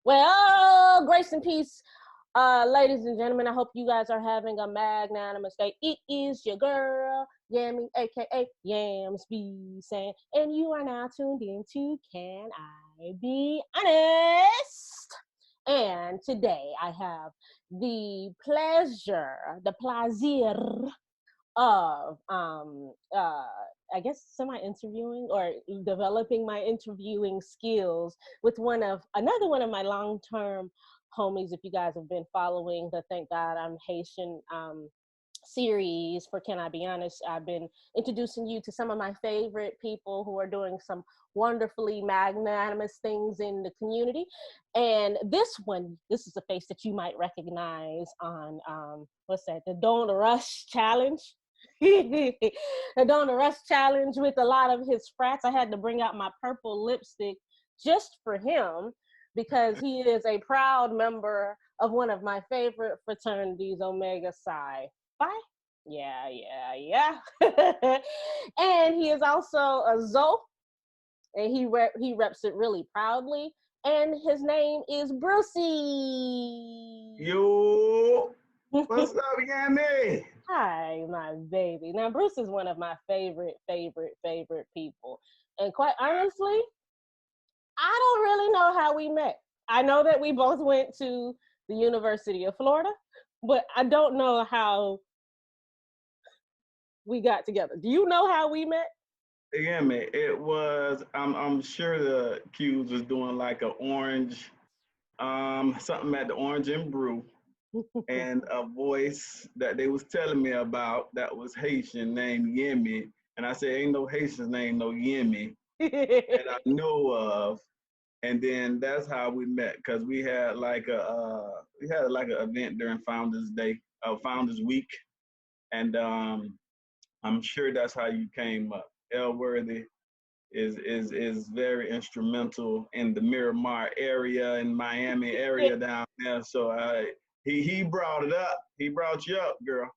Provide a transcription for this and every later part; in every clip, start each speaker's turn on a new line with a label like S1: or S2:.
S1: Well, grace and peace, ladies and gentlemen. I hope you guys are having a magnanimous day. It is your girl, Yammy, aka YamzBsayin, and you are now tuned in to Can I Be Honest? And today I have the plaisir of I guess semi-interviewing or developing my interviewing skills with another one of my long-term homies. If you guys have been following the Thank God I'm Haitian series for Can I Be Honest, I've been introducing you to some of my favorite people who are doing some wonderfully magnanimous things in the community. And this is a face that you might recognize on what's that, the Don't Rush Challenge. The Don't Rush Challenge with a lot of his frats. I had to bring out my purple lipstick just for him because he is a proud member of one of my favorite fraternities, Omega Psi. Phi? Yeah. And he is also a Zo, and he reps it really proudly. And his name is Brucey.
S2: Yo, what's up, Yammy?
S1: Hi, my baby. Now, Bruce is one of my favorite people. And quite honestly, I don't really know how we met. I know that we both went to the University of Florida, but I don't know how we got together. Do you know how we met?
S2: Yammy, it was, I'm sure the Q's was doing like a orange, something at the Orange and Brew, and a voice that they was telling me about that was Haitian named Yemi. And I said, ain't no Haitian's name, no Yemi, that I know of. And then that's how we met, because we had like an event during Founders Day, Founders Week, and I'm sure that's how you came up. Elworthy is very instrumental in the Miramar area and Miami area down there. So he brought it up. He brought you up, girl.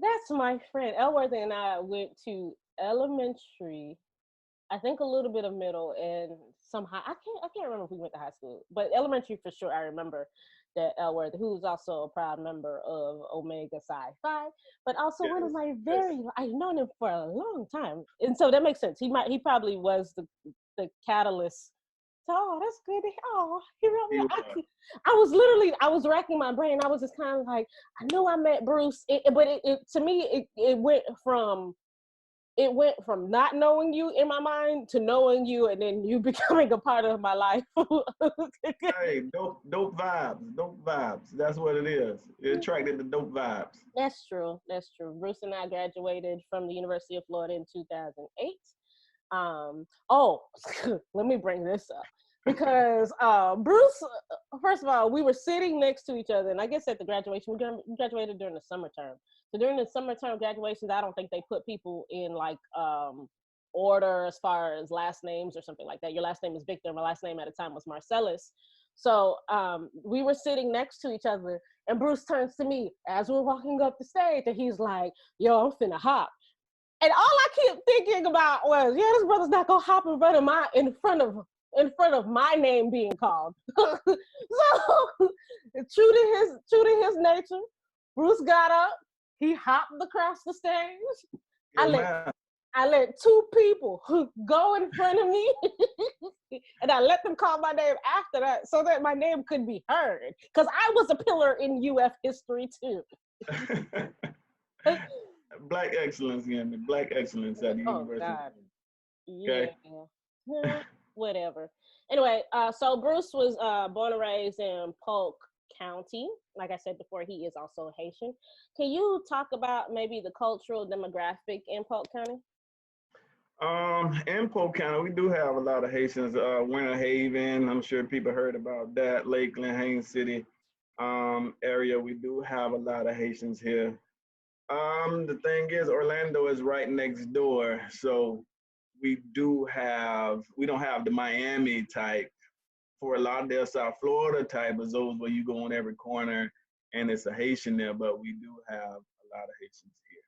S1: That's my friend. Elworthy and I went to elementary, I think a little bit of middle, and somehow I can't remember if we went to high school, but elementary for sure. I remember that Elworthy, who's also a proud member of Omega Psi Phi, but also one of my I've known him for a long time, and so that makes sense. He probably was the catalyst. Oh, that's good. Oh, he wrote me. I was racking my brain. I was just kind of like, I know I met Bruce, but to me, it went from not knowing you in my mind to knowing you, and then you becoming a part of my life.
S2: Hey, dope vibes. That's what it is. It attracted the dope vibes.
S1: That's true. Bruce and I graduated from the University of Florida in 2008. Let me bring this up because Bruce, first of all, we were sitting next to each other, and I guess at the graduation, we graduated during the summer term. So during the summer term graduations, I don't think they put people in like order as far as last names or something like that. Your last name is Victor. My last name at the time was Marcellus. So we were sitting next to each other, and Bruce turns to me as we're walking up the stage, and he's like, "Yo, I'm finna hop." And all I kept thinking about was, yeah, this brother's not gonna hop in front of my name being called. So true to his nature, Bruce got up. He hopped across the stage. I let two people go in front of me, and I let them call my name after that so that my name could be heard. Because I was a pillar in UF history too.
S2: Black excellence, Yammy. Black excellence at the university.
S1: God. Yeah. Okay. Whatever. Anyway, so Bruce was born and raised in Polk County. Like I said before, he is also Haitian. Can you talk about maybe the cultural demographic in Polk County?
S2: In Polk County, we do have a lot of Haitians. Winter Haven, I'm sure people heard about that. Lakeland, Haines City area, we do have a lot of Haitians here. The thing is, Orlando is right next door, so we don't have the Miami type. For a lot of their South Florida type of those where you go on every corner and it's a Haitian there, but we do have a lot of Haitians here.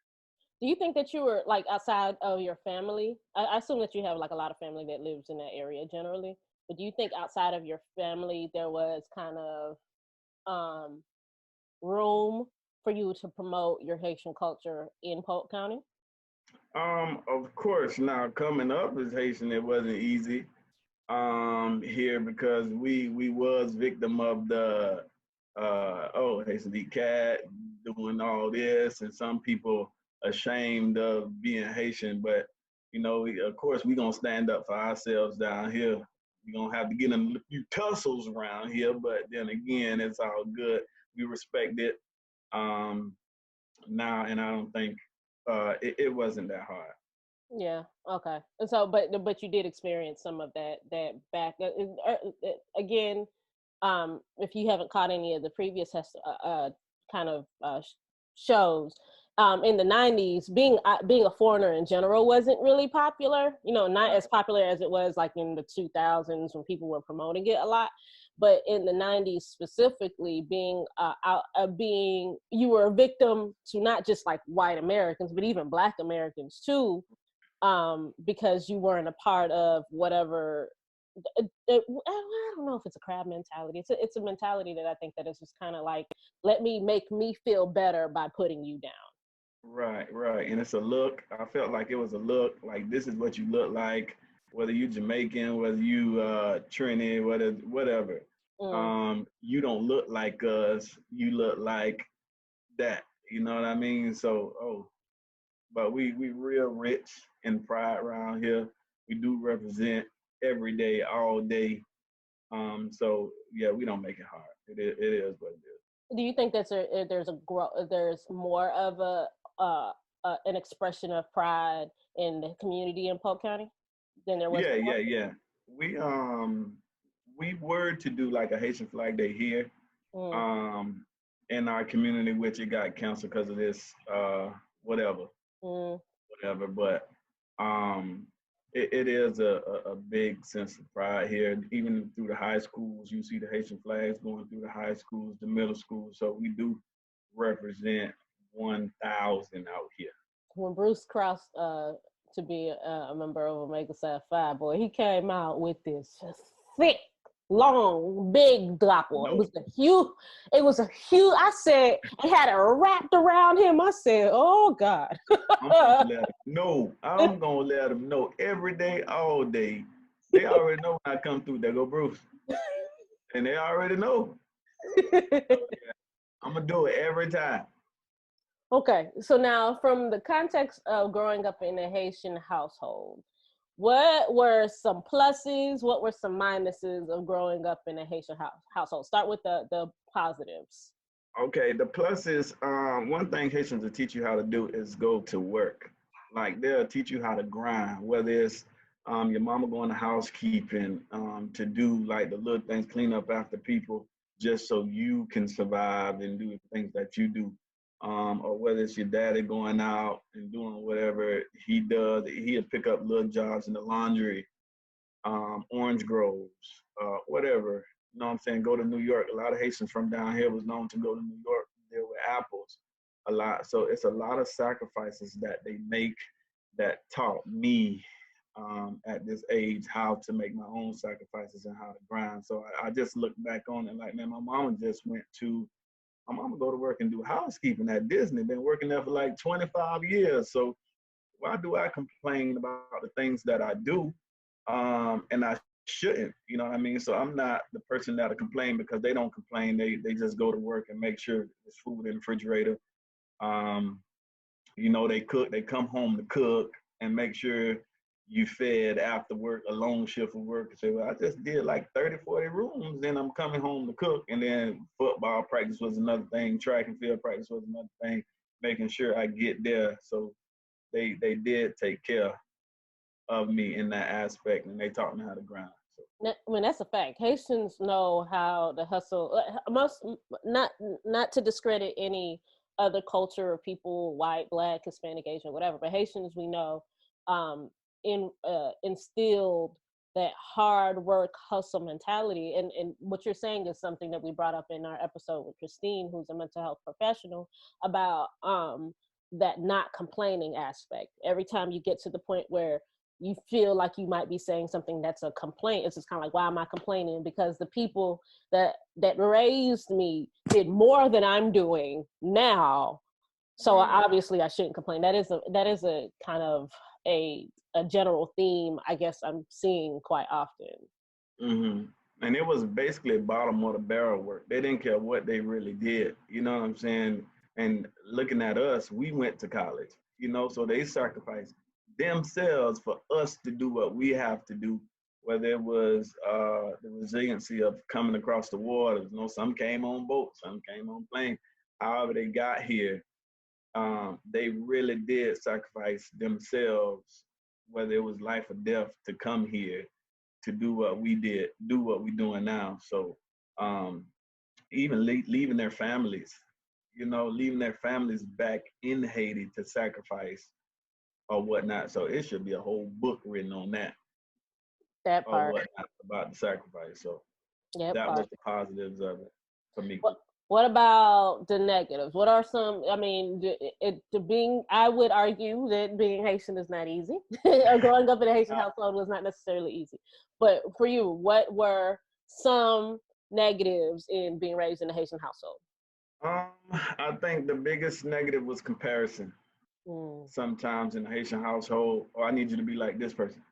S1: Do you think that you were like outside of your family? I assume that you have like a lot of family that lives in that area generally. But do you think outside of your family there was kind of room for you to promote your Haitian culture in Polk County?
S2: Of course, now coming up as Haitian, it wasn't easy here because we was victim of the oh, Haitian eat cat doing all this, and some people ashamed of being Haitian, but you know, of course, we gonna stand up for ourselves down here. We gonna have to get in a few tussles around here, but then again, it's all good. We respect it now, and I don't think it wasn't that hard.
S1: Yeah. Okay. And so, but you did experience some of that back again. If you haven't caught any of the previous kind of shows, in the '90s, being a foreigner in general wasn't really popular. You know, not as popular as it was like in the 2000s when people were promoting it a lot. But in the '90s specifically, being you were a victim to not just like white Americans, but even Black Americans too, because you weren't a part of whatever. I don't know if it's a crab mentality. It's a mentality that I think that is just kind of like, let me make me feel better by putting you down.
S2: Right, right. And it's a look. I felt like it was a look, like this is what you look like, whether you Jamaican, whether you Trini, whatever.
S1: Mm,
S2: You don't look like us. You look like that. You know what I mean? So, but we real rich in pride around here. We do represent every day, all day. So yeah, we don't make it hard. It is what it is.
S1: do you think there's more of an expression of pride in the community in Polk County than there was
S2: Yeah,
S1: before?
S2: yeah, yeah. We um we were to do like a Haitian Flag Day here
S1: Mm,
S2: um in our community, which it got canceled because of this whatever,
S1: mm.
S2: whatever. But um it is a big sense of pride here. Even through the high schools, you see the Haitian flags going through the high schools, the middle schools. So we do represent 1,000 out here.
S1: When Bruce crossed to be a member of Omega Psi Phi, boy, he came out with this thick, long, big doppel. It
S2: No,
S1: was a huge. It was a huge. I said it had it wrapped around him. I said, "Oh God."
S2: I'm gonna let them know. I'm gonna let them know every day, all day. They already know when I come through. They go Bruce, and they already know. So yeah, I'm gonna do it every time.
S1: Okay, so now from the context of growing up in a Haitian household, what were some pluses? What were some minuses of growing up in a Haitian household? Start with the positives.
S2: Okay, the plus is one thing Haitians will teach you how to do is go to work. Like they'll teach you how to grind, whether it's your mama going to housekeeping to do like the little things, clean up after people, just so you can survive and do the things that you do. Or whether it's your daddy going out and doing whatever he does, he'll pick up little jobs in the laundry, orange groves, whatever. You know what I'm saying? Go to New York. A lot of Haitians from down here was known to go to New York and deal with apples a lot. So it's a lot of sacrifices that they make that taught me at this age how to make my own sacrifices and how to grind. So I just look back on it like, man, my mama go to work and do housekeeping at Disney. Been working there for like 25 years. So why do I complain about the things that I do? And I shouldn't, you know what I mean? So I'm not the person that'll complain because they don't complain. They just go to work and make sure there's food in the refrigerator. Um, you know, they cook, they come home to cook and make sure you fed after work, a long shift of work. And say, well, I just did like 30, 40 rooms, then I'm coming home to cook. And then football practice was another thing, track and field practice was another thing, making sure I get there. So they did take care of me in that aspect, and they taught me how to grind. So.
S1: I mean, that's a fact. Haitians know how to hustle. Most not to discredit any other culture or people, white, Black, Hispanic, Asian, whatever, but Haitians we know um, instilled that hard work, hustle mentality. And what you're saying is something that we brought up in our episode with Christine, who's a mental health professional, about that not complaining aspect. Every time you get to the point where you feel like you might be saying something that's a complaint. It's just kind of like, why am I complaining? Because the people that raised me did more than I'm doing now. So obviously I shouldn't complain. That is a kind of a general theme, I guess, I'm seeing quite often.
S2: Mm-hmm. And it was basically bottom of the barrel work. They didn't care what they really did. You know what I'm saying? And looking at us, we went to college, so they sacrificed themselves for us to do what we have to do, whether it was the resiliency of coming across the waters. Some came on boats, some came on planes. However they got here, they really did sacrifice themselves, whether it was life or death, to come here to do what we did, do what we're doing now. So even leaving their families, leaving their families back in Haiti to sacrifice or whatnot. So it should be a whole book written on that.
S1: That
S2: Or
S1: part.
S2: whatnot about the sacrifice. So
S1: That
S2: that
S1: part.
S2: was the positives of it for me.
S1: What about the negatives? What are some? I mean, I would argue that being Haitian is not easy. Or growing up in a Haitian household was not necessarily easy. But for you, what were some negatives in being raised in a Haitian household?
S2: I think the biggest negative was comparison. Sometimes in a Haitian household, I need you to be like this person,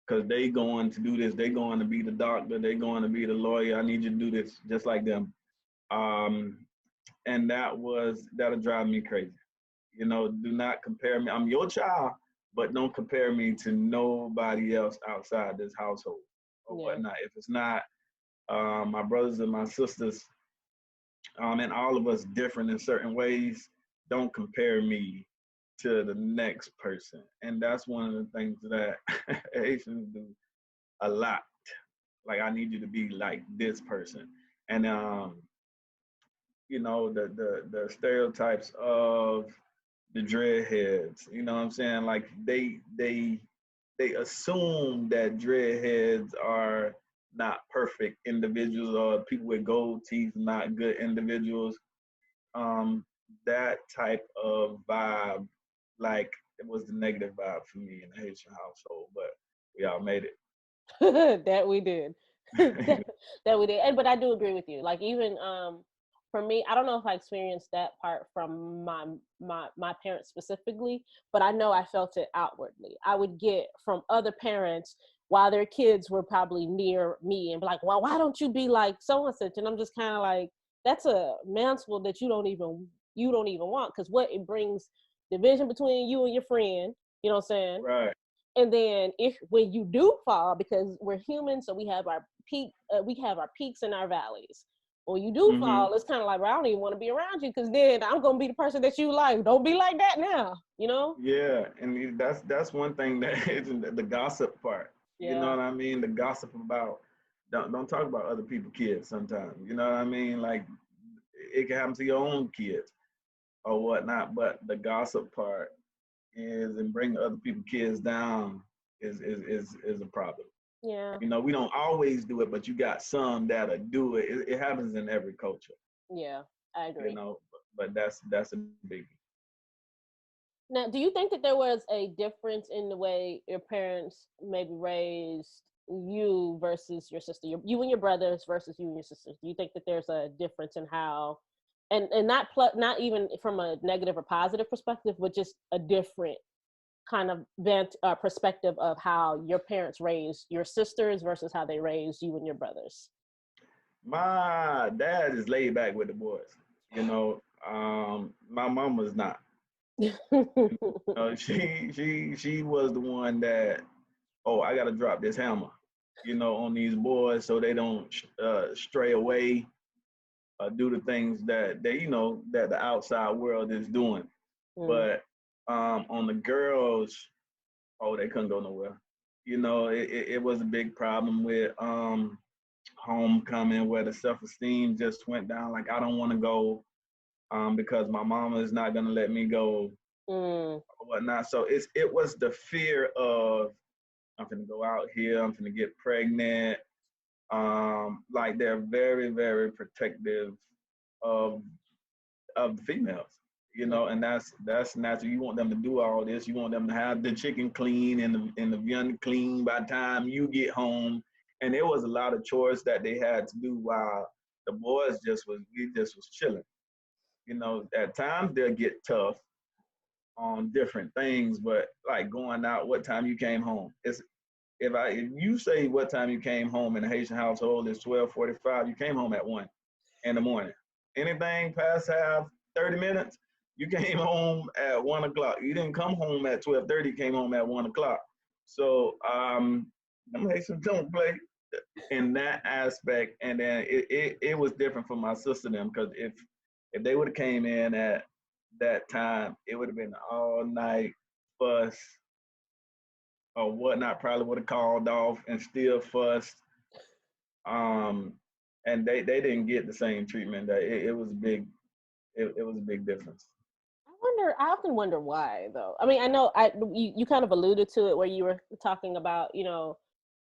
S2: because they going to do this. They going to be the doctor. They going to be the lawyer. I need you to do this just like them. And that'll drive me crazy. Do not compare me. I'm your child, but don't compare me to nobody else outside this household or whatnot. If it's not my brothers and my sisters, and all of us different in certain ways, don't compare me to the next person. And that's one of the things that Haitians do a lot. Like, I need you to be like this person. And the stereotypes of the dreadheads, you know what I'm saying? Like, they assume that dreadheads are not perfect individuals, or people with gold teeth not good individuals. That type of vibe, like, it was the negative vibe for me in the Haitian household, but we all made it.
S1: That we did. That we did. But I do agree with you. Like, even for me, I don't know if I experienced that part from my parents specifically, but I know I felt it outwardly. I would get from other parents while their kids were probably near me and be like, well, why don't you be like so and such? And I'm just kind of like, that's a mantle that you don't even want, because what it brings division between you and your friend, you know what I'm saying?
S2: Right.
S1: And then when you do fall, because we're human, so we have our peaks and our valleys. When you do fall, it's kind of like, well, I don't even want to be around you, because then I'm gonna be the person that you like. Don't be like that now, you know?
S2: Yeah, and that's one thing that is the gossip part.
S1: Yeah.
S2: You know what I mean? The gossip about, don't talk about other people's kids sometimes. You know what I mean? Like, it can happen to your own kids or whatnot, but the gossip part is, and bring other people's kids down is a problem.
S1: Yeah.
S2: We don't always do it, but you got some that'll do it. It happens in every culture.
S1: Yeah, I agree.
S2: But that's a biggie.
S1: Now, do you think that there was a difference in the way your parents maybe raised you versus your sister, you and your brothers versus you and your sisters? Do you think that there's a difference in how, and not even from a negative or positive perspective, but just a different kind of perspective of how your parents raised your sisters versus how they raised you and your brothers?
S2: My dad is laid back with the boys. My mom was not. She was the one that, I got to drop this hammer, on these boys so they don't stray away, do the things that that the outside world is doing. But on the girls, they couldn't go nowhere. It was a big problem with homecoming, where the self-esteem just went down. Like, I don't want to go because my mama is not going to let me go or whatnot. So it was the fear of, I'm going to go out here, I'm going to get pregnant. Like, they're very, very protective of females. you
S1: Yeah.
S2: know, and that's natural. You want them to do all this. You want them to have the chicken clean and the viand clean by the time you get home. And there was a lot of chores that they had to do while the boys just was chilling. You know, at times they'll get tough on different things, but like going out, what time you came home? It's if you say what time you came home in a Haitian household is 12:45, you came home at 1 in the morning. Anything past half 30 minutes, you came home at 1 o'clock. You didn't come home at 12:30, you came home at 1 o'clock. So them Haitians don't play in that aspect. And then it was different for my sister and them because if they would have came in at that time, it would have been all night fuss or whatnot. Probably would have called off and still fussed. Um, and they didn't get the same treatment. That it was big. It was a big difference.
S1: I often wonder why, though. I mean, I know you kind of alluded to it where you were talking about,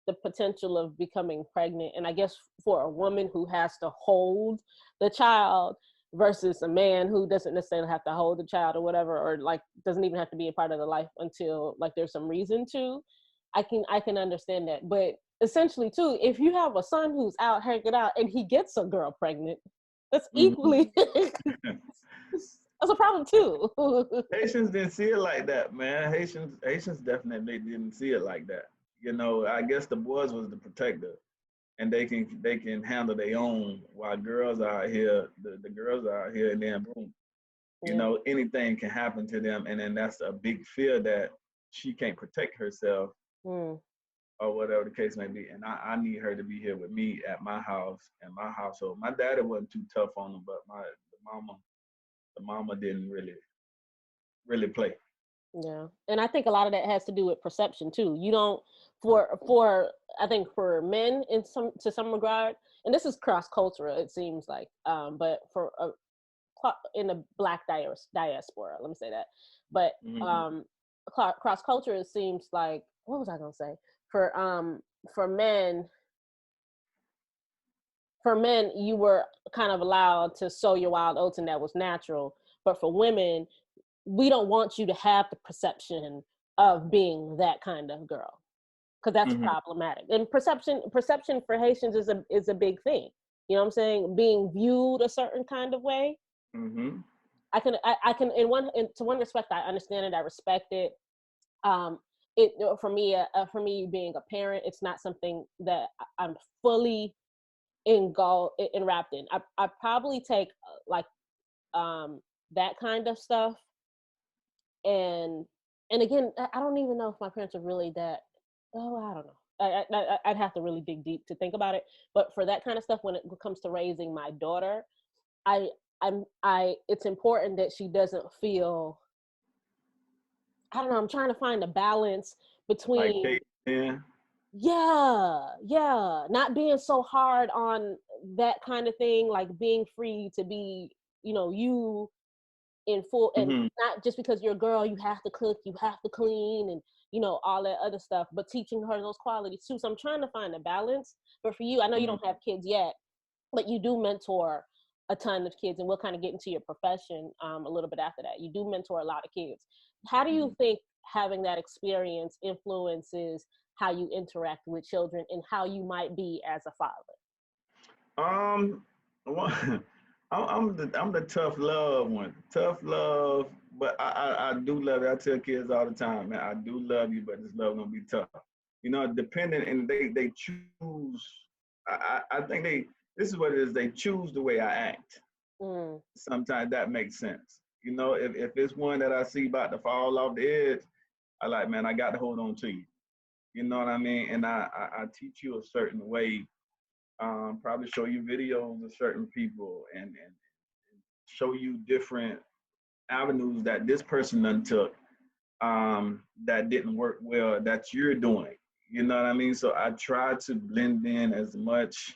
S1: the potential of becoming pregnant. And I guess for a woman who has to hold the child versus a man who doesn't necessarily have to hold the child or whatever, or like doesn't even have to be a part of the life until like there's some reason to, I can understand that. But essentially too, if you have a son who's out hanging out and he gets a girl pregnant, that's
S2: Mm-hmm.
S1: equally that's a problem too.
S2: Haitians didn't see it like that, man. Haitians definitely didn't see it like that. You know, I guess the boys was the protector, and they can handle their own. While girls are out here, the girls are out here, and then boom,
S1: Yeah.
S2: anything can happen to them, and then that's a big fear that she can't protect herself
S1: Mm.
S2: or whatever the case may be. And I need her to be here with me at my house and my household. My daddy wasn't too tough on them, but the mama didn't really play.
S1: Yeah. And I think a lot of that has to do with perception too. You don't for I think for men in some regard, and this is cross cultural, it seems like, but for in the black diaspora, let me say that. But
S2: Mm-hmm.
S1: cross culture, it seems like, what was I gonna say? For for men, you were kind of allowed to sow your wild oats, and that was natural. But for women, we don't want you to have the perception of being that kind of girl, because that's
S2: Mm-hmm.
S1: problematic. And perception for Haitians is a big thing. You know what I'm saying? Being viewed a certain kind of way.
S2: Mm-hmm.
S1: I can to one respect, I understand it, I respect it. Um, it for me being a parent, it's not something that I'm fully enwrapped in. I probably take like that kind of stuff, and again, I don't even know if my parents are really that. Oh, I don't know. I'd have to really dig deep to think about it. But for that kind of stuff, when it comes to raising my daughter, I it's important that she doesn't feel. I don't know. I'm trying to find a balance
S2: Like
S1: between,
S2: Kate, yeah.
S1: yeah, not being so hard on that kind of thing, like being free to be, you in full, and
S2: Mm-hmm.
S1: not just because you're a girl you have to cook, you have to clean, and all that other stuff, but teaching her those qualities too. So I'm trying to find a balance. But for you, I know you
S2: Mm-hmm.
S1: don't have kids yet, but you do mentor a ton of kids, and we'll kind of get into your profession a little bit after that. You do mentor a lot of kids. How do you think having that experience influences how you interact with children and how you might be as a father?
S2: Well, I'm the tough love one. Tough love, but I do love it. I tell kids all the time, man, I do love you, but this love gonna be tough. Depending, and they choose. I think this is what it is. They choose the way I act.
S1: Mm,
S2: Sometimes that makes sense. If it's one that I see about to fall off the edge, I like, man, I got to hold on to you. You know what I mean? And I teach you a certain way. Probably show you videos of certain people and show you different avenues that this person done took that didn't work well that you're doing. You know what I mean? So I try to blend in as much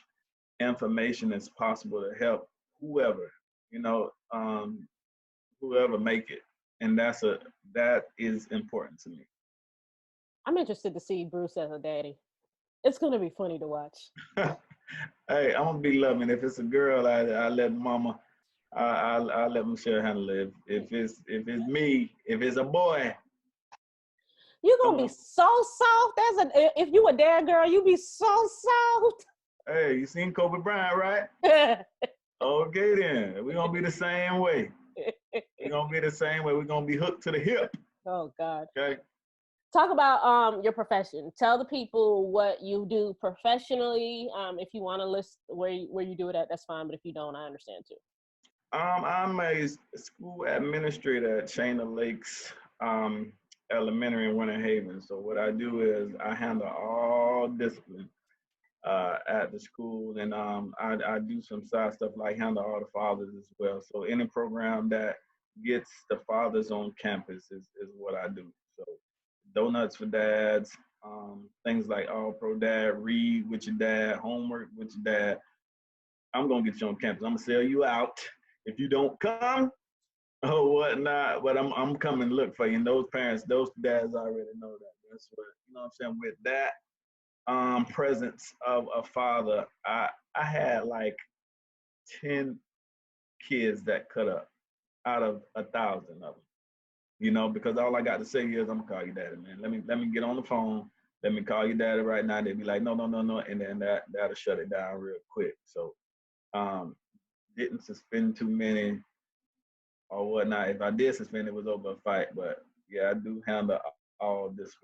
S2: information as possible to help whoever, you know, um, whoever make it. And that is important to me.
S1: I'm interested to see Bruce as a daddy. It's gonna be funny to watch.
S2: Hey, I'm gonna be loving. If it's a girl, I let mama I'll let Michelle handle it. If it's me, if it's a boy,
S1: You're
S2: come
S1: gonna be
S2: on.
S1: so soft. If you a dad girl, you be so soft.
S2: Hey, you seen Kobe Bryant, right? Okay then. We're gonna be the same way. We're gonna be the same way. We're gonna be hooked to the hip.
S1: Oh God.
S2: Okay.
S1: Talk about your profession. Tell the people what you do professionally. If you want to list where you do it at, that's fine. But if you don't, I understand too.
S2: I'm a school administrator at Chain of Lakes Elementary in Winter Haven. So what I do is I handle all discipline at the school, and I do some side stuff like handle all the fathers as well. So any program that gets the fathers on campus is what I do. So donuts for dads, things like All Pro Dad, read with your dad, homework with your dad. I'm gonna get you on campus. I'm gonna sell you out if you don't come or whatnot. But I'm coming to look for you. And those parents, those dads already know that. That's what what I'm saying. With that presence of a father, I had like 10 kids that cut up out of 1,000 of them. Because all I got to say is I'm gonna call you daddy, man. Let me get on the phone. Let me call you daddy right now. They'd be like, no, no, no, no, and then that'll shut it down real quick. So um, didn't suspend too many or whatnot. If I did suspend, it was over a fight. But yeah, I do handle all this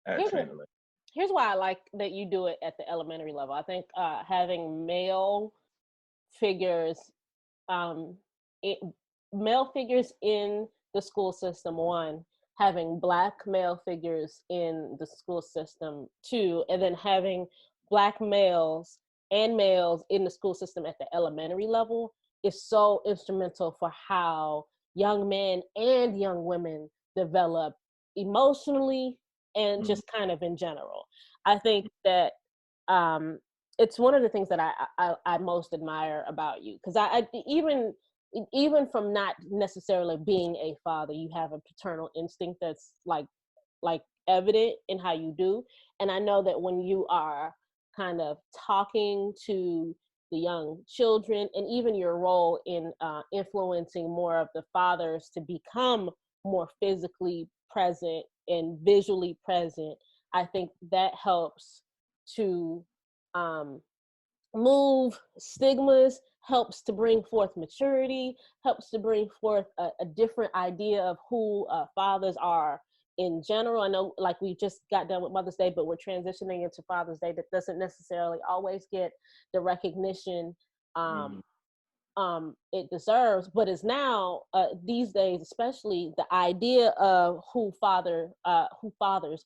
S2: at
S1: Here's what,
S2: Trainer Lake.
S1: here's why I like that you do it at the elementary level. I think having figures, um, it, male figures in the school system, one, having Black male figures in the school system, two, and then having Black males and males in the school system at the elementary level is so instrumental for how young men and young women develop emotionally and
S2: Mm-hmm.
S1: just kind of in general. I think that um, it's one of the things that I most admire about you, because I even from not necessarily being a father, you have a paternal instinct that's like evident in how you do. And I know that when you are kind of talking to the young children, and even your role in influencing more of the fathers to become more physically present and visually present, I think that helps to um, move stigmas, helps to bring forth maturity, helps to bring forth a different idea of who fathers are in general. I know, like, we just got done with Mother's Day, but we're transitioning into Father's Day that doesn't necessarily always get the recognition
S2: Mm-hmm.
S1: it deserves, but is now these days, especially, the idea of who fathers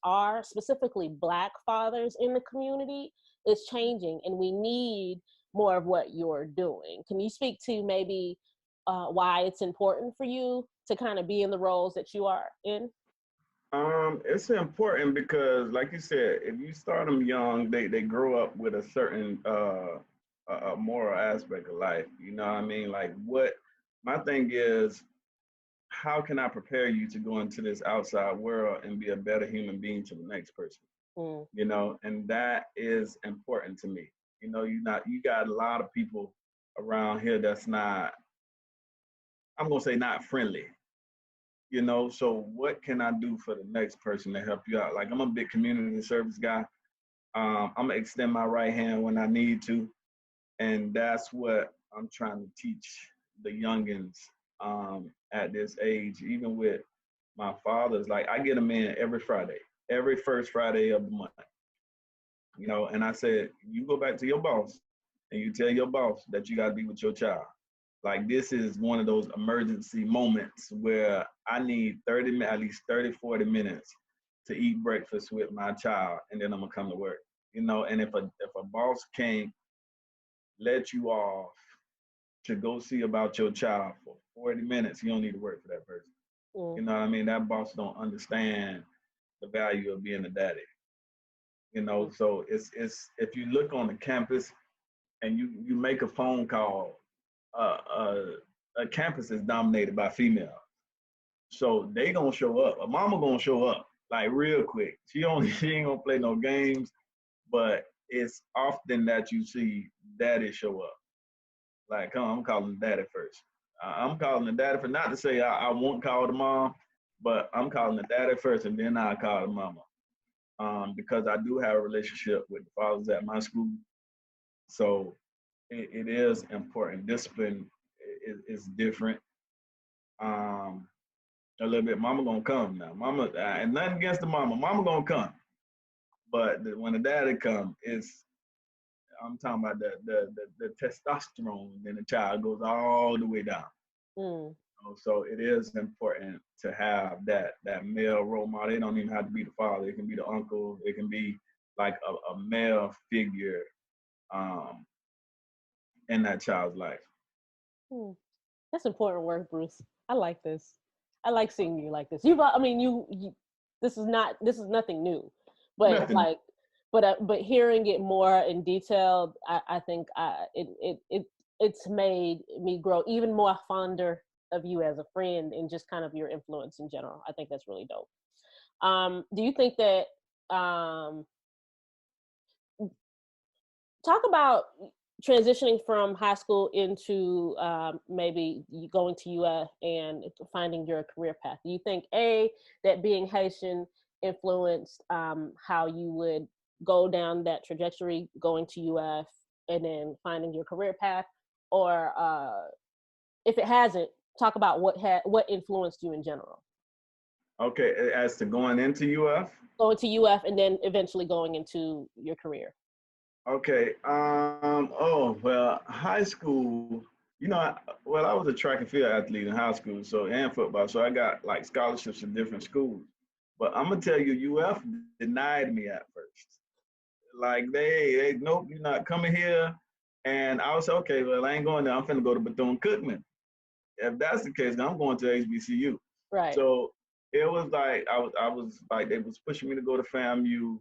S1: are, specifically Black fathers in the community, is changing, and we need more of what you're doing. Can you speak to maybe why it's important for you to kind of be in the roles that you are in?
S2: It's important because, like you said, if you start them young, they grow up with a certain a moral aspect of life. You know what I mean? Like, what my thing is, how can I prepare you to go into this outside world and be a better human being to the next person?
S1: Mm.
S2: And that is important to me. You got a lot of people around here that's not, I'm gonna say, not friendly. So what can I do for the next person to help you out? Like, I'm a big community service guy. I'm gonna extend my right hand when I need to, and that's what I'm trying to teach the youngins at this age. Even with my fathers, like, I get them in every Friday, every first Friday of the month. And I said, you go back to your boss and you tell your boss that you got to be with your child. Like, this is one of those emergency moments where I need at least 30, 40 minutes to eat breakfast with my child, and then I'm gonna come to work. And if a boss can't let you off to go see about your child for 40 minutes, you don't need to work for that person.
S1: Mm.
S2: You know what I mean? That boss don't understand the value of being a daddy.
S1: Mm.
S2: So it's if you look on the campus and you make a phone call, a campus is dominated by females. So they gonna show up. A mama gonna show up like real quick. She ain't gonna play no games, but it's often that you see daddy show up. Like, come on, I'm calling daddy first. I'm calling the daddy for not to say I won't call the mom, but I'm calling the daddy first and then I call the mama. Because I do have a relationship with the fathers at my school. So it is important. Discipline is different. Um, a little bit. Mama gonna come now. Mama, and nothing against the mama. Mama gonna come. But when the daddy come, I'm talking about the testosterone in the child goes all the way down.
S1: Mm.
S2: So it is important to have that male role model. It don't even have to be the father. It can be the uncle. It can be like a male figure um, in that child's life.
S1: Mm. That's important work, Bruce. I like this. I like seeing you like this. I mean, you this is nothing new, but
S2: Nothing.
S1: like, but hearing it more in detail, I think it's made me grow even more fonder of you as a friend and just kind of your influence in general. I think that's really dope. Do you think that talk about transitioning from high school into maybe going to UF and finding your career path? Do you think that being Haitian influenced how you would go down that trajectory, going to UF and then finding your career path, or if it hasn't, talk about what influenced you in general?
S2: Okay, as to going into UF.
S1: Going to UF and then eventually going into your career.
S2: Okay. Oh well, high school. Well, I was a track and field athlete in high school, so and football. So I got like scholarships in different schools. But I'm gonna tell you, UF denied me at first. Like they nope, you're not coming here. And I was okay. Well, I ain't going there. I'm finna go to Bethune-Cookman. If that's the case, then I'm going to HBCU.
S1: Right.
S2: So it was like I was like they was pushing me to go to FAMU,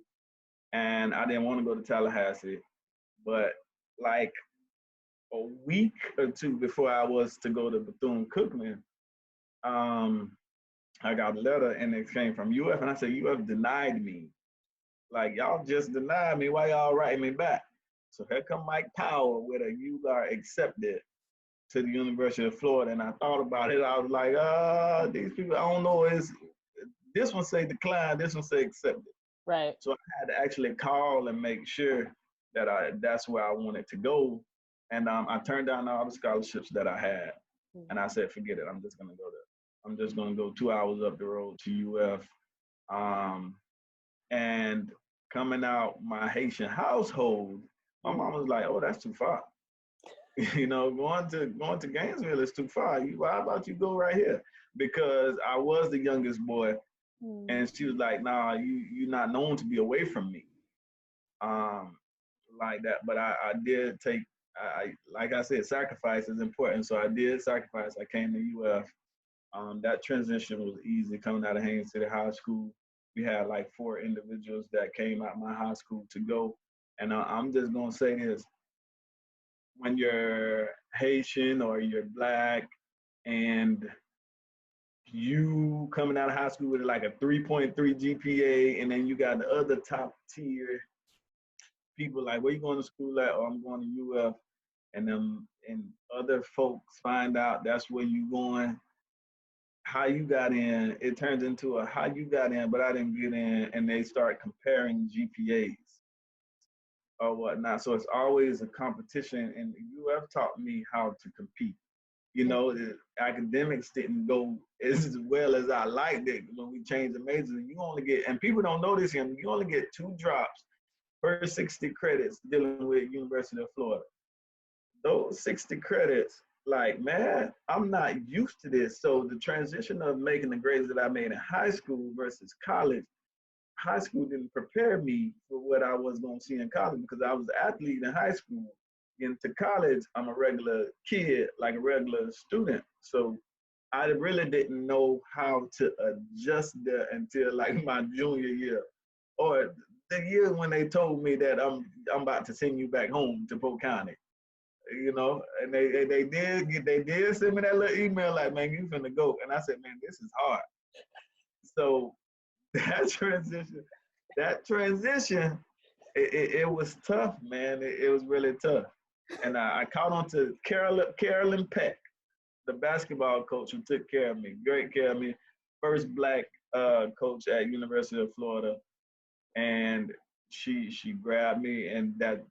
S2: and I didn't want to go to Tallahassee. But like a week or two before I was to go to Bethune-Cookman, um, I got a letter and it came from UF, and I said, UF denied me. Like, y'all just denied me. Why y'all writing me back? So here come Mike Powell with a you are accepted to the University of Florida. And I thought about it. I was like, these people, I don't know. This one say decline, this one say accepted.
S1: Right.
S2: So I had to actually call and make sure that that's where I wanted to go. And I turned down all the scholarships that I had. And I said, forget it. I'm just going to go there. I'm just going to go 2 hours up the road to UF. And coming out my Haitian household, my mom was like, oh, that's too far. Going to Gainesville is too far. How about you go right here? Because I was the youngest boy. And she was like, nah, you're not known to be away from me. Like that. But I did take, like I said, sacrifice is important. So I did sacrifice. I came to UF. That transition was easy coming out of Haines City High School. We had like 4 individuals that came out of my high school to go. And I'm just going to say this. When you're Haitian or you're Black and you coming out of high school with like a 3.3 GPA, and then you got the other top tier people like, where you going to school at? Oh, I'm going to UF. And other folks find out that's where you going. How you got in, it turns into a how you got in, but I didn't get in, and they start comparing GPAs or whatnot. So it's always a competition, and UF taught me how to compete. The academics didn't go as well as I liked it when we changed the majors. You only get, and people don't know this, you only get 2 drops per 60 credits dealing with University of Florida. Those 60 credits, like, man, I'm not used to this. So the transition of making the grades that I made in high school versus college, high school didn't prepare me for what I was going to see in college because I was an athlete in high school. Into college, I'm a regular kid, like a regular student. So I really didn't know how to adjust there until like my junior year, or the year when they told me that I'm about to send you back home to Polk County. And they did send me that little email like, man, you finna go. And I said, man, this is hard. So that transition, it was tough, man. It was really tough. And I caught on to Carolyn Peck. the basketball coach who took care of me, great care of me, first black coach at University of Florida, and she grabbed me, and that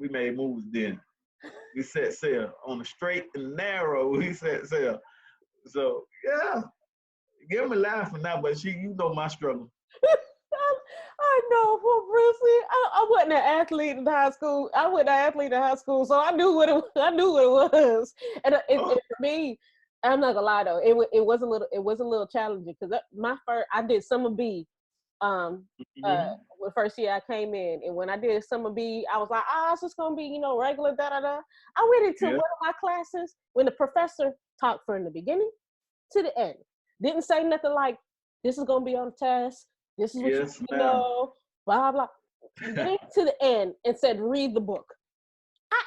S2: we made moves then. We set sail on the straight and narrow. We set sail. So yeah, give me laughing now, but you know my struggle.
S1: I know, well, Brucey, I wasn't an athlete in high school. I wasn't an athlete in high school, so I knew what it was. And
S2: Oh,
S1: for me, I'm not gonna lie though, it was a little challenging because I did summer B, um,
S2: mm-hmm.
S1: the first year I came in, and when I did summer B, I was like, it's just gonna be regular da da da. I went into
S2: Yeah,
S1: one of my classes when the professor talked from the beginning to the end, didn't say nothing like, "This is gonna be on the test. This is what you
S2: yes,
S1: need to
S2: ma'am.
S1: know." Blah blah. Went to the end and said, "Read the book." I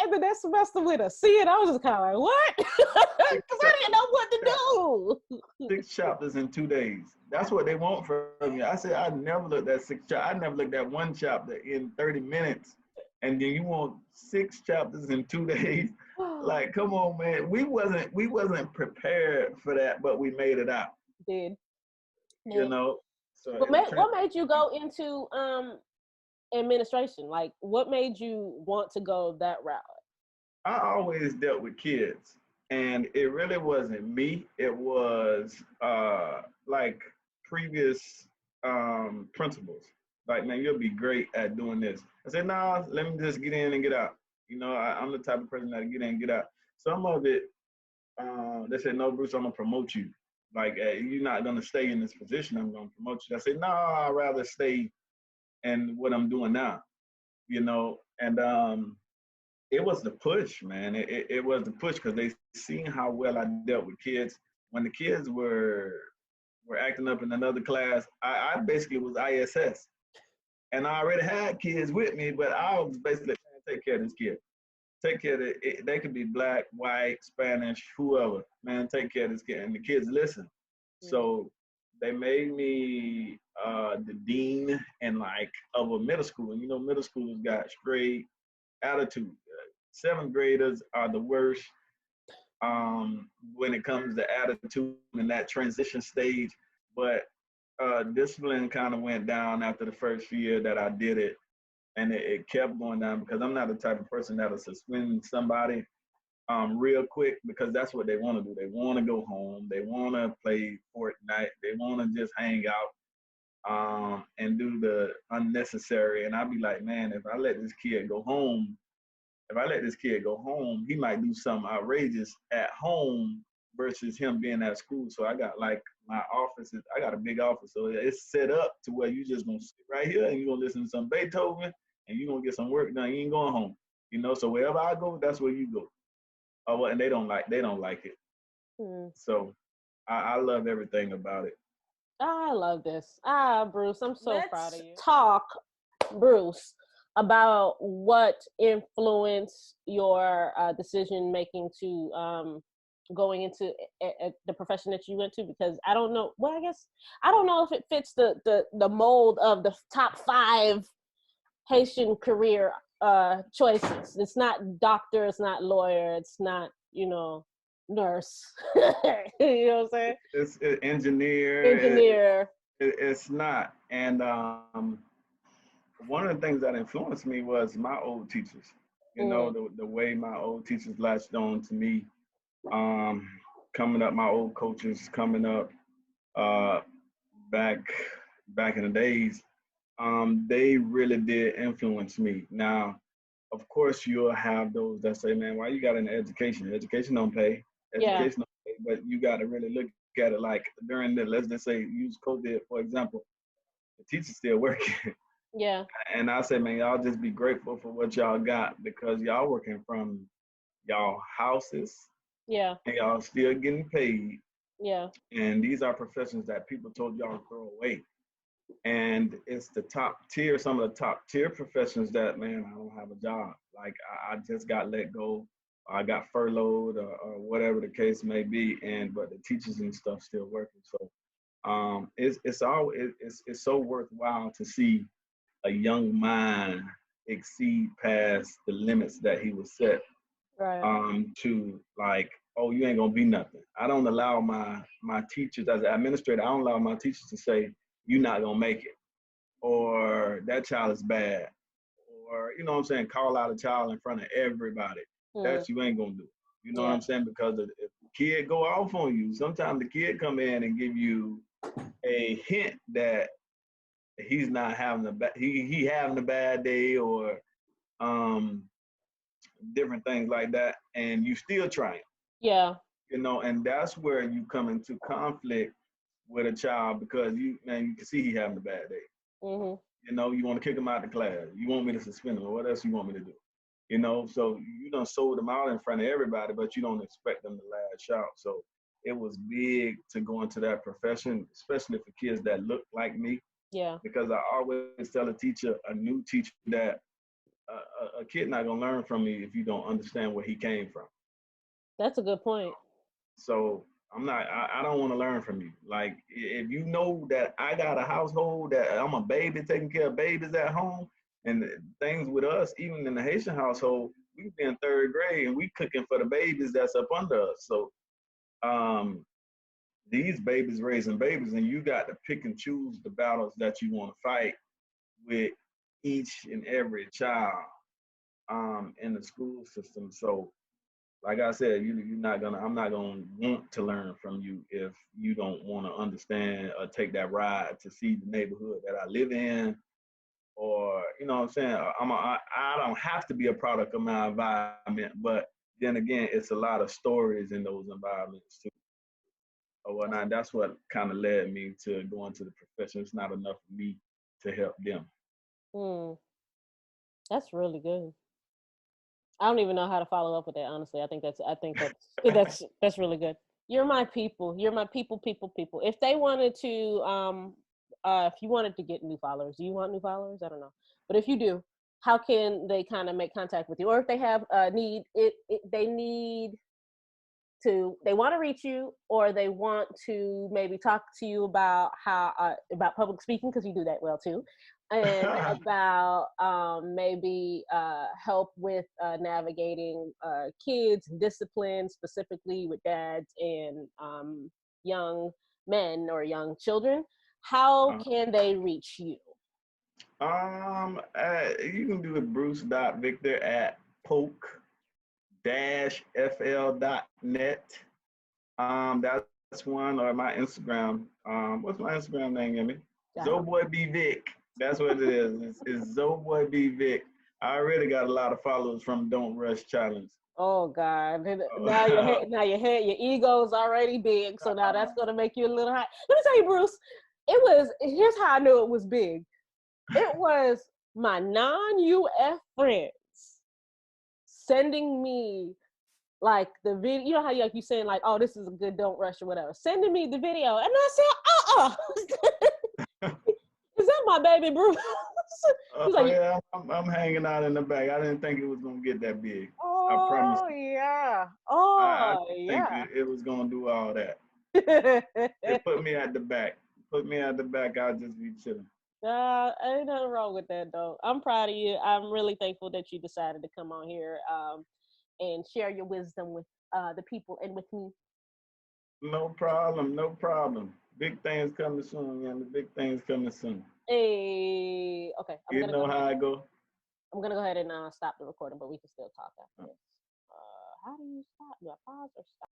S1: ended that semester with a C, and I was just kind of like, "What?"
S2: six,
S1: Because I
S2: chap-
S1: didn't know what to
S2: chap-
S1: do.
S2: 6 chapters in 2 days. That's what they want from you. I said I never looked at 6 chapters. I never looked at one chapter in 30 minutes, and then you want 6 chapters in 2 days. Like, come on, man. We wasn't prepared for that, but we made it out.
S1: Did
S2: You
S1: did
S2: know. So
S1: what made you go into administration? Like, what made you want to go that route?
S2: I always dealt with kids, and it really wasn't me. It was like previous principals. Like, man, you'll be great at doing this. I said, nah, let me just get in and get out. I'm the type of person that get in and get out. Some of it, they said, no, Bruce, I'm gonna promote you. Like, you're not gonna stay in this position. I'm gonna promote you. I said, no, I'd rather stay in what I'm doing now. And it was the push, man. It was the push because they seen how well I dealt with kids. When the kids were acting up in another class, I basically was ISS, and I already had kids with me, but I was basically take care of this kid. Take care of it. They could be black, white, Spanish, whoever. Man, take care of this kid, and the kids listen.
S1: Mm.
S2: So they made me the dean and like of a middle school. And middle schoolers got straight attitude. Seventh graders are the worst when it comes to attitude in that transition stage. But discipline kind of went down after the first year that I did it, and it kept going down because I'm not the type of person that'll suspend somebody real quick because that's what they want to do. They want to go home. They want to play Fortnite. They want to just hang out and do the unnecessary. And I'd be like, man, if I let this kid go home, he might do something outrageous at home versus him being at school. So I got like my office, I got a big office. So it's set up to where you just gonna sit right here and you're gonna listen to some Beethoven and you're gonna get some work done. You ain't going home. So wherever I go, that's where you go. Oh, and they don't like it.
S1: Mm.
S2: So I love everything about it.
S1: I love this. Bruce, I'm so proud of
S3: Let's
S1: you. Talk, Bruce, about what influenced your decision making to going into the profession that you went to, because I don't know. Well, I guess I don't know if it fits the mold of the top 5 Haitian career choices. It's not doctor, it's not lawyer, it's not nurse. You know what I'm saying?
S2: It's engineer.
S1: Engineer.
S2: It's not. And one of the things that influenced me was my old teachers.
S1: Mm.
S2: The way my old teachers latched on to me. Um, Coming up, my old coaches coming up uh, back back in the days, they really did influence me. Now, of course, you'll have those that say, "Man, why you got an education? Education don't pay.
S1: Yeah.
S2: Education don't pay." But you got to really look at it like during the, let's just say, use COVID for example. The teacher's still working.
S1: Yeah.
S2: And I say, man, y'all just be grateful for what y'all got because y'all working from y'all houses
S1: Yeah.
S2: and y'all still getting paid.
S1: Yeah.
S2: And these are professions that people told y'all to throw away. And it's the top tier, some of the top tier professions that, man, I don't have a job. Like I just got let go. I got furloughed or whatever the case may be. But the teachers and stuff still working. So it's so worthwhile to see a young mind exceed past the limits that he was set
S1: Right.
S2: to like oh, you ain't gonna be nothing. I don't allow my teachers as an administrator. I don't allow my teachers to say you're not gonna make it, or that child is bad, or you know what I'm saying, call out a child in front of everybody.
S1: Mm.
S2: That you ain't gonna do. You know what
S1: Yeah.
S2: I'm saying? Because if the kid go off on you, sometimes the kid come in and give you a hint that he's not having a bad he having a bad day, or um different things like that, and you still trying.
S1: Yeah.
S2: You know, and that's where you come into conflict with a child, because you can see he having a bad day.
S1: Mhm.
S2: You know, you want to kick him out the class. You want me to suspend him, or what else you want me to do? You know, so you done sold them out in front of everybody, but you don't expect them to lash out. So it was big to go into that profession, especially for kids that look like me,
S1: Yeah.
S2: because I always tell a new teacher, that a kid not gonna learn from me if you don't understand where he came from.
S1: That's a good point.
S2: So I don't want to learn from you. Like, if you know that I got a household, that I'm a baby taking care of babies at home, and things with us, even in the Haitian household, we be in third grade and we cooking for the babies that's up under us. So um, these babies raising babies, and you got to pick and choose the battles that you want to fight with each and every child in the school system. So like I said, I'm not gonna want to learn from you if you don't want to understand or take that ride to see the neighborhood that I live in, or you know what I'm saying. I don't have to be a product of my environment, but then again, it's a lot of stories in those environments too. Or whatnot. That's what kind of led me to go into the profession. It's not enough for me to help them.
S1: Mm. That's really good. I don't even know how to follow up with that. Honestly, I think that's really good. You're my people. You're my people, people, people. If they wanted to, if you wanted to get new followers, do you want new followers? I don't know, but if you do, how can they kind of make contact with you? Or if they have they need to, they want to reach you, or they want to maybe talk to you about how about public speaking, because you do that well too, and about maybe help with navigating kids discipline, specifically with dads and young men or young children. How can they reach you?
S2: You can do it Bruce.Victor at poke-fl.net. That's one, or my Instagram. What's my Instagram name, Yemi? ZoBoyBVic. That's what it is. It's ZoBoyBVic. I already got a lot of followers from Don't Rush Challenge.
S1: Oh God! Now your ego's already big, so now that's gonna make you a little high. Let me tell you, Bruce. Here's how I knew it was big. It was my non-UF friends sending me like the video. You know how you saying like, oh, this is a good Don't Rush or whatever. Sending me the video, and I said, is that my baby Bruce?
S2: He's like, yeah, I'm hanging out in the back. I didn't think it was gonna get that big. I promise.
S1: Oh yeah.
S2: I
S1: Oh
S2: didn't
S1: yeah.
S2: think it was gonna do all that. It put me at the back. Put me at the back. I'll just be chilling.
S1: Ain't nothing wrong with that though. I'm proud of you. I'm really thankful that you decided to come on here and share your wisdom with the people and with me.
S2: No problem. No problem. Big things coming soon, man. The big things coming soon.
S1: Hey, okay.
S2: You know how I go.
S1: I'm gonna go ahead and stop the recording, but we can still talk after this. How do you stop? Do I pause or stop?